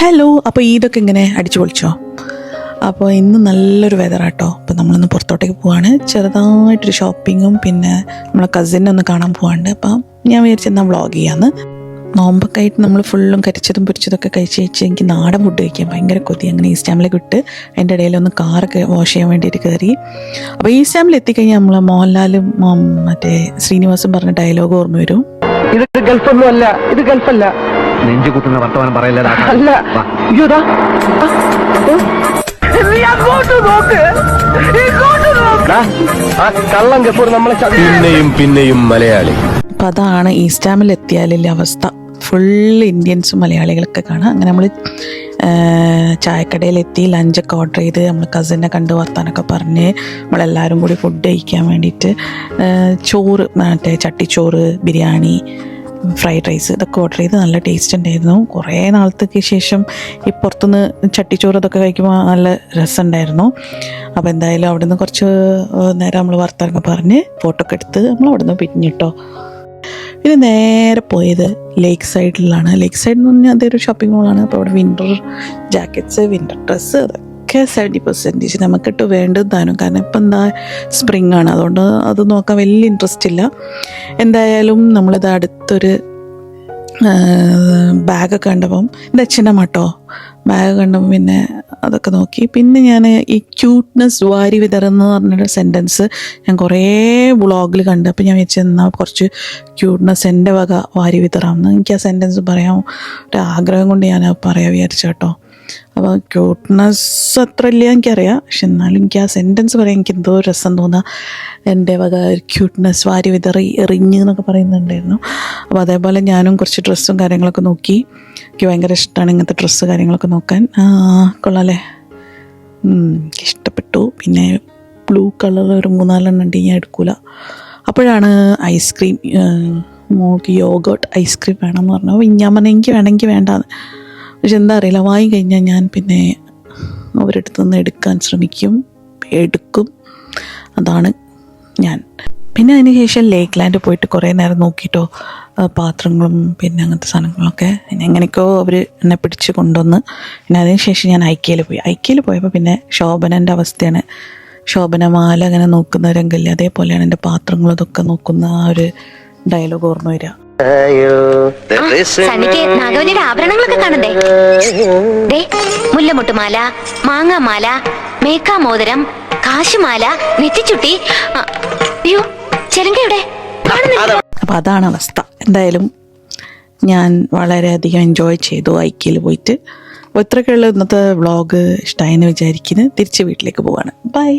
Hello, അപ്പോൾ ഇതൊക്കെ ഇങ്ങനെ അടിച്ചു പൊളിച്ചോ? അപ്പോൾ ഇന്ന് നല്ലൊരു വെതറാട്ടോ. അപ്പോൾ നമ്മളിന്ന് പുറത്തോട്ടേക്ക് പോവാണ്. ചെറുതായിട്ടൊരു ഷോപ്പിങ്ങും പിന്നെ നമ്മളെ കസിനെ ഒന്ന് കാണാൻ പോവാണ്ട്. അപ്പം ഞാൻ വിചാരിച്ചെന്നാൽ വ്ളോഗ് ചെയ്യാമെന്ന്. നോമ്പൊക്കെ ആയിട്ട് നമ്മൾ ഫുള്ളും കരിച്ചതും പൊരിച്ചതൊക്കെ കഴിച്ച് എനിക്ക് നാടൻ ഫുഡ് കഴിക്കാൻ ഭയങ്കര കൊതി. അങ്ങനെ ഈസ്റ്റാമിലേക്ക് വിട്ട് അതിൻ്റെ ഇടയിലൊന്ന് കാറൊക്കെ വാഷ് ചെയ്യാൻ വേണ്ടിയിട്ട് കയറി. അപ്പോൾ ഈസ്റ്റാമിൽ എത്തിക്കഴിഞ്ഞാൽ നമ്മൾ മോഹൻലാലും മറ്റേ ശ്രീനിവാസും പറഞ്ഞ ഡയലോഗ് ഓർമ്മ വരും. ഇത് ഗൾഫൊന്നും അല്ല, ഇത് ഗൾഫല്ല. നെഞ്ചു കുത്തുന്ന വർത്തമാനം പറയല്ലടാ. അല്ല, കള്ളം കപ്പൂർ നമ്മളെ പിന്നെയും മലയാളി. അപ്പം അതാണ് ഈസ്റ്റാമിൽ എത്തിയാലുള്ള അവസ്ഥ. ഫുൾ ഇന്ത്യൻസും മലയാളികളൊക്കെ കാണാം. അങ്ങനെ നമ്മൾ ചായക്കടയിലെത്തി, ലഞ്ചൊക്കെ ഓർഡർ ചെയ്ത് നമ്മൾ കസിനെ കണ്ട് വർത്താനൊക്കെ പറഞ്ഞ് നമ്മളെല്ലാവരും കൂടി ഫുഡ് കഴിക്കാൻ വേണ്ടിയിട്ട് ചോറ്, മറ്റേ ചട്ടിച്ചോറ്, ബിരിയാണി, ഫ്രൈഡ് റൈസ് ഇതൊക്കെ ഓർഡർ ചെയ്ത് നല്ല ടേസ്റ്റ് ഉണ്ടായിരുന്നു. കുറേ നാളത്തേക്ക് ശേഷം ഈ പുറത്തുനിന്ന് ചട്ടിച്ചോറ് ഇതൊക്കെ കഴിക്കുമ്പോൾ നല്ല രസമുണ്ടായിരുന്നു. അപ്പോൾ എന്തായാലും അവിടെ നിന്ന് കുറച്ച് നേരം നമ്മൾ വർത്താനൊക്കെ പറഞ്ഞ് ഫോട്ടോ ഒക്കെ എടുത്ത് നമ്മൾ അവിടെ നിന്ന് പിരിഞ്ഞിട്ടോ. പിന്നെ നേരെ പോയത് ലേക്ക് സൈഡിലാണ്. ലേക്ക് സൈഡ് എന്ന് പറഞ്ഞാൽ അതൊരു ഷോപ്പിംഗ് മോളാണ്. അപ്പോൾ അവിടെ വിൻ്റർ ജാക്കറ്റ്സ്, വിൻ്റർ ഡ്രസ്സ് അതൊക്കെ 70% നമുക്കിട്ട് വേണ്ടതാനും. കാരണം ഇപ്പം എന്താ സ്പ്രിങ് ആണ്, അതുകൊണ്ട് അത് നോക്കാൻ വലിയ ഇൻട്രസ്റ്റ് ഇല്ല. എന്തായാലും നമ്മളിത് അടുത്തൊരു ബാഗൊക്കെ കണ്ടപ്പം എൻ്റെ അച്ഛൻ്റെ മട്ടോ ബാഗ് കണ്ടപ്പോൾ പിന്നെ അതൊക്കെ നോക്കി. പിന്നെ ഞാൻ ഈ ക്യൂട്ട്നെസ് വാരി വിതറുന്ന പറഞ്ഞൊരു സെൻറ്റൻസ് ഞാൻ കുറേ വ്ളോഗിൽ കണ്ടു. അപ്പോൾ ഞാൻ വെച്ചെന്നാൽ കുറച്ച് ക്യൂട്ട്നെസ് എൻ്റെ വക വാരി വിതറാമെന്ന്. എനിക്ക് ആ സെൻറ്റൻസ് പറയാൻ ഒരു ആഗ്രഹം കൊണ്ട് ഞാൻ പറയാൻ വിചാരിച്ചു കേട്ടോ. അപ്പോൾ ക്യൂട്ട്നെസ് അത്ര ഇല്ല എനിക്കറിയാം, പക്ഷെ എന്നാലും എനിക്ക് ആ സെൻറ്റൻസ് പറയാൻ എനിക്ക് എന്തോ രസം തോന്നുക. എൻ്റെ വക ക്യൂട്ട്നെസ് വാരി വിതറി എറിഞ്ഞ് എന്നൊക്കെ പറയുന്നുണ്ടായിരുന്നു. അപ്പോൾ അതേപോലെ ഞാനും കുറച്ച് ഡ്രസ്സും കാര്യങ്ങളൊക്കെ നോക്കി. എനിക്ക് ഭയങ്കര ഇഷ്ടമാണ് ഇങ്ങനത്തെ ഡ്രസ്സ് കാര്യങ്ങളൊക്കെ നോക്കാൻ. കൊള്ളാമല്ലേ, ഇഷ്ടപ്പെട്ടു. പിന്നെ ബ്ലൂ കളർ ഒരു 3-4 ഉണ്ട്, ഞാൻ എടുക്കില്ല. അപ്പോഴാണ് ഐസ്ക്രീം, മോൾക്ക് യോഗോട്ട് ഐസ്ക്രീം വേണമെന്ന് പറഞ്ഞു. അപ്പോൾ ഞാൻ പറഞ്ഞു എനിക്ക് വേണമെങ്കിൽ വേണ്ടാന്ന്. പക്ഷെ എന്താ അറിയില്ല, വാങ്ങി കഴിഞ്ഞാൽ ഞാൻ പിന്നെ അവരെടുത്തു നിന്ന് എടുക്കാൻ ശ്രമിക്കും, എടുക്കും. അതാണ് ഞാൻ. പിന്നെ അതിന് ശേഷം ലേക്ക് ലാൻഡ് പോയിട്ട് കുറേ നേരം നോക്കിയിട്ടോ, പാത്രങ്ങളും പിന്നെ അങ്ങനത്തെ സാധനങ്ങളൊക്കെ എങ്ങനെയൊക്കെയോ അവർ എന്നെ പിടിച്ച് കൊണ്ടുവന്ന്. പിന്നെ അതിന് ശേഷം ഞാൻ ഐക്യയിൽ പോയി. ഐക്യയിൽ പോയപ്പോൾ പിന്നെ ശോഭനൻ്റെ അവസ്ഥയാണ്. ശോഭന മാല അങ്ങനെ നോക്കുന്ന രംഗല്ലേ, അതേപോലെയാണ് എൻ്റെ പാത്രങ്ങളും അതൊക്കെ നോക്കുന്ന ആ ഒരു ഡയലോഗ് ഓർമ്മ വരിക. നാഗവല്ലിയുടെ ആഭരണങ്ങളൊക്കെ കാണണ്ടേ? മുല്ലമുട്ടുമാല, മാങ്ങാമാല, മേക്കാമോതിരം, കാശുമാല, നെറ്റിച്ചുട്ടി. അയ്യോ, ചെലങ്കയുടെ. അപ്പം അതാണ് അവസ്ഥ. എന്തായാലും ഞാൻ വളരെയധികം എൻജോയ് ചെയ്തു ഐക്യയിൽ പോയിട്ട്. അപ്പോൾ ഇത്രയൊക്കെയുള്ള ഇന്നത്തെ വ്ളോഗ് ഇഷ്ടമായെന്ന് വിചാരിക്കുന്നു. തിരിച്ച് വീട്ടിലേക്ക് പോവാണ്. ബൈ.